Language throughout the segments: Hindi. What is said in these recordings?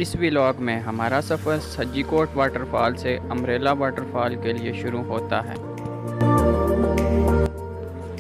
इस व्लॉग में हमारा सफ़र सज्जिकोट वाटरफॉल से अम्ब्रेला वाटरफॉल के लिए शुरू होता है।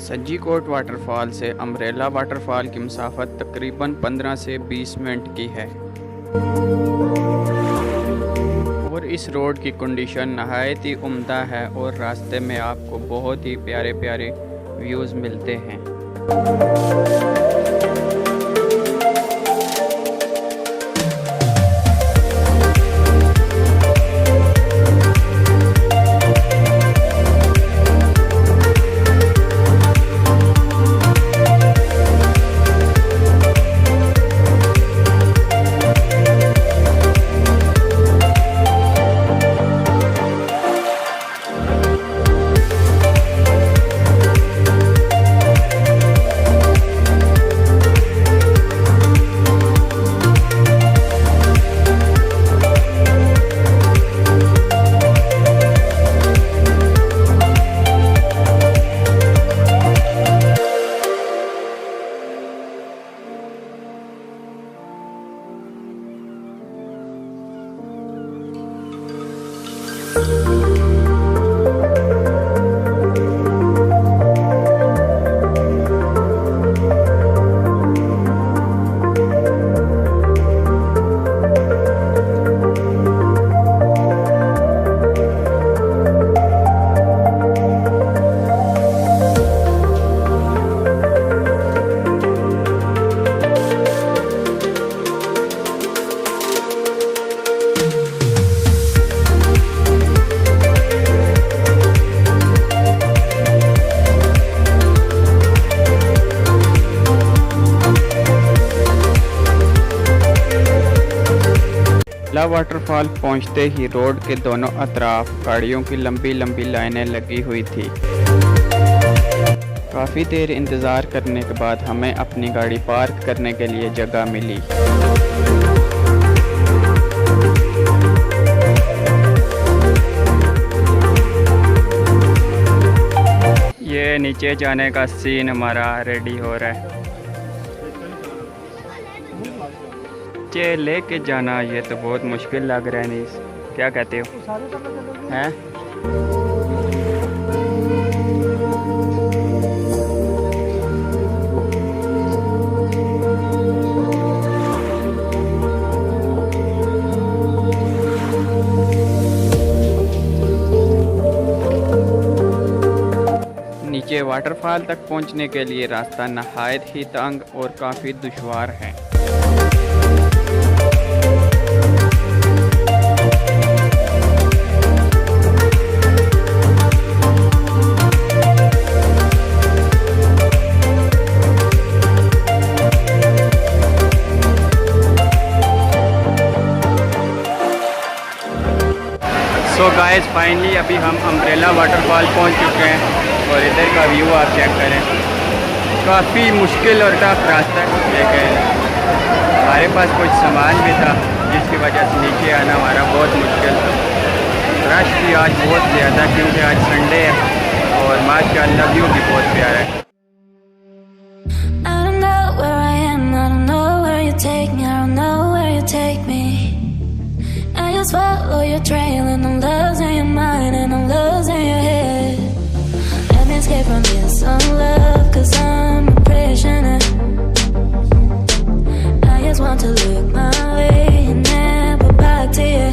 सज्जिकोट वाटरफॉल से अम्ब्रेला वाटरफॉल की मसाफत तकरीबन 15 से 20 मिनट की है और इस रोड की कंडीशन नहायत ही उम्दा है और रास्ते में आपको बहुत ही प्यारे प्यारे व्यूज़ मिलते हैं। वाटरफॉल पहुंचते ही रोड के दोनों अतराफ गाड़ियों की लंबी लंबी लाइनें लगी हुई थी। काफ़ी देर इंतज़ार करने के बाद हमें अपनी गाड़ी पार्क करने के लिए जगह मिली। ये नीचे जाने का सीन हमारा रेडी हो रहा है। लेके जाना ये तो बहुत मुश्किल लग रहा है। नहीं, क्या कहते हो? हैं? नीचे वाटरफॉल तक पहुंचने के लिए रास्ता नहायत ही तंग और काफ़ी दुश्वार है। सो गाइस फाइनली अभी हम अम्ब्रेला वाटरफॉल पहुंच चुके हैं और इधर का व्यू आप चेक करें। काफ़ी मुश्किल और टफ रास्ता है, लेकिन हमारे पास कुछ सामान भी था जिसकी वजह से नीचे आना हमारा बहुत मुश्किल था। रश भी आज बहुत ज़्यादा क्योंकि आज संडे है और माशाअल्लाह व्यू भी बहुत प्यारा है। Follow your trail and I'm losing your mind and I'm losing your head. Let me escape from this love, cause I'm a prisoner. I just want to look my way and never back to you.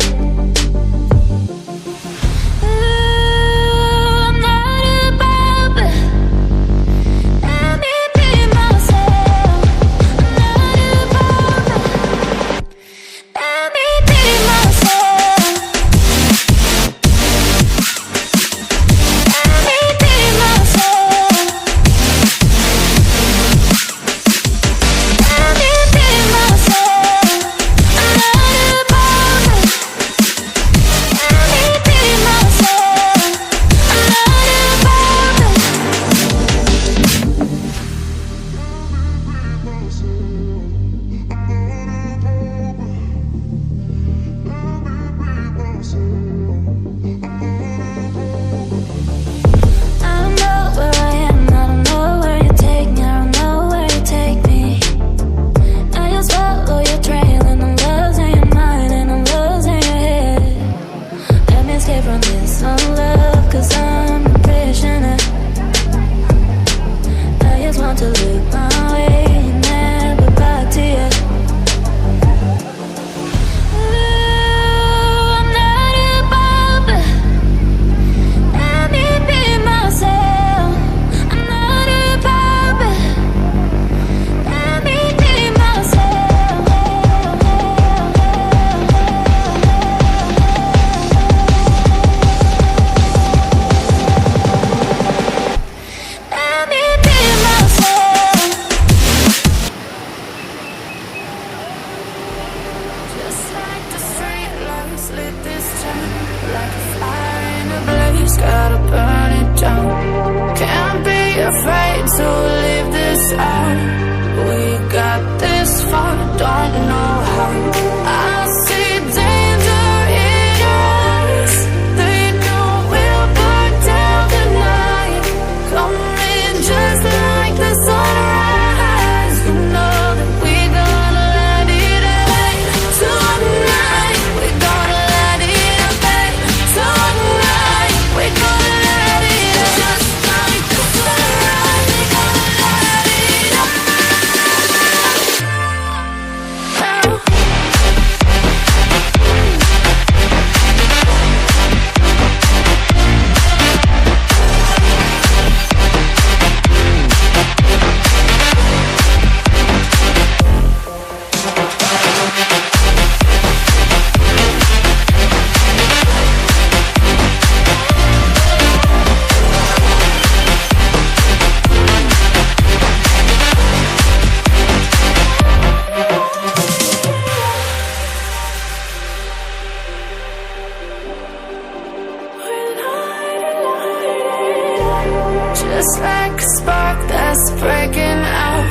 Just like a spark that's breaking out.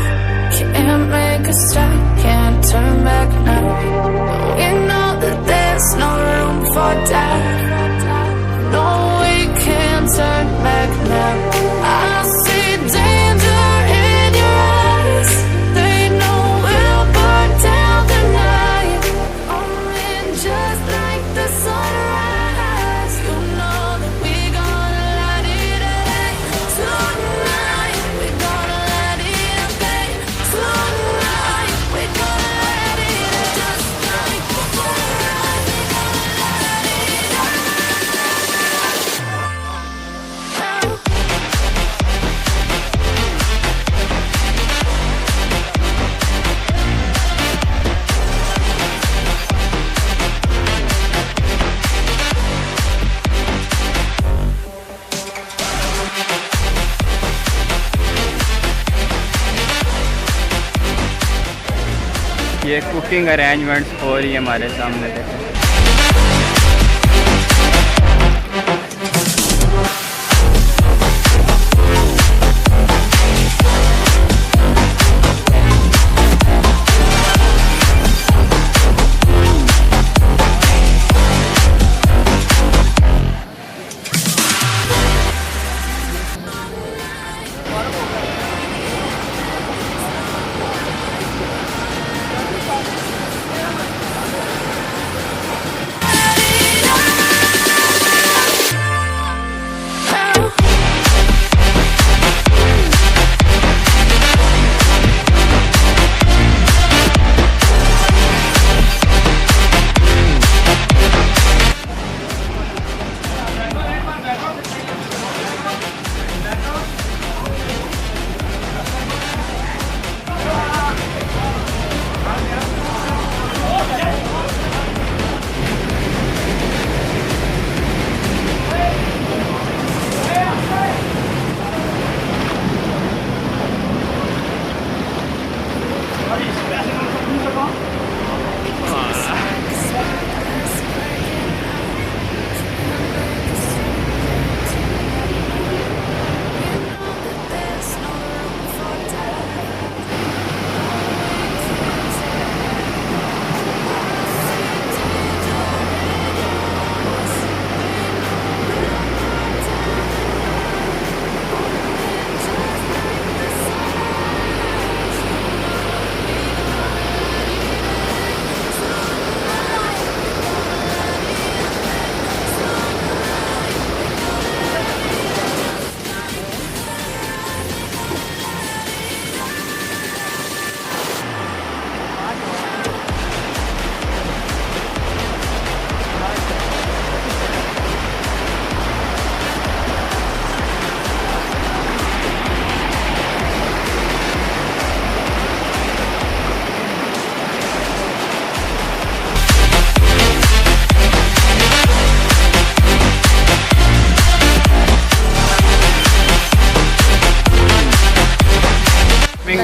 Can't make a stop, can't turn back now. We know that there's no room for doubt. No, we can't turn back now. I see danger in your eyes. They know we'll burn down the night. Falling just like the sunrise. You know that we gonna light it up tonight. We gonna light it up, babe. Tonight we gonna light it up just like the sunrise. We gonna light it up. ये कुकिंग अरेंजमेंट्स हो रही है हमारे सामने देखें।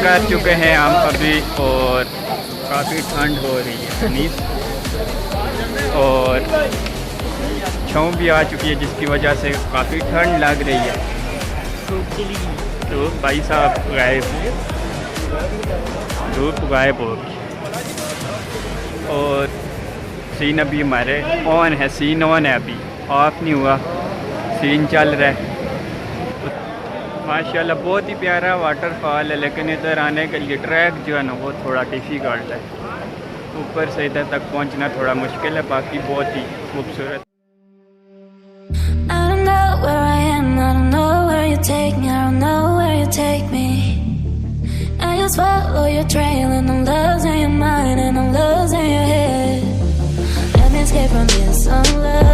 कर चुके हैं हम अभी और काफ़ी ठंड हो रही है नीस और छाँव भी आ चुकी है जिसकी वजह से काफ़ी ठंड लग रही है। तो भाई साहब धूप गायब हो गई और सीन अभी हमारे ऑन है, सीन ऑन है, अभी ऑफ नहीं हुआ, सीन चल रहा है। माशाल्लाह बहुत ही प्यारा वाटरफॉल है, लेकिन इधर आने के लिए ट्रैक जो है ना वो थोड़ा डिफ़िकल्ट है, ऊपर से इधर तक पहुंचना थोड़ा मुश्किल है, बाकी बहुत ही खूबसूरत। Escape from your sunlight.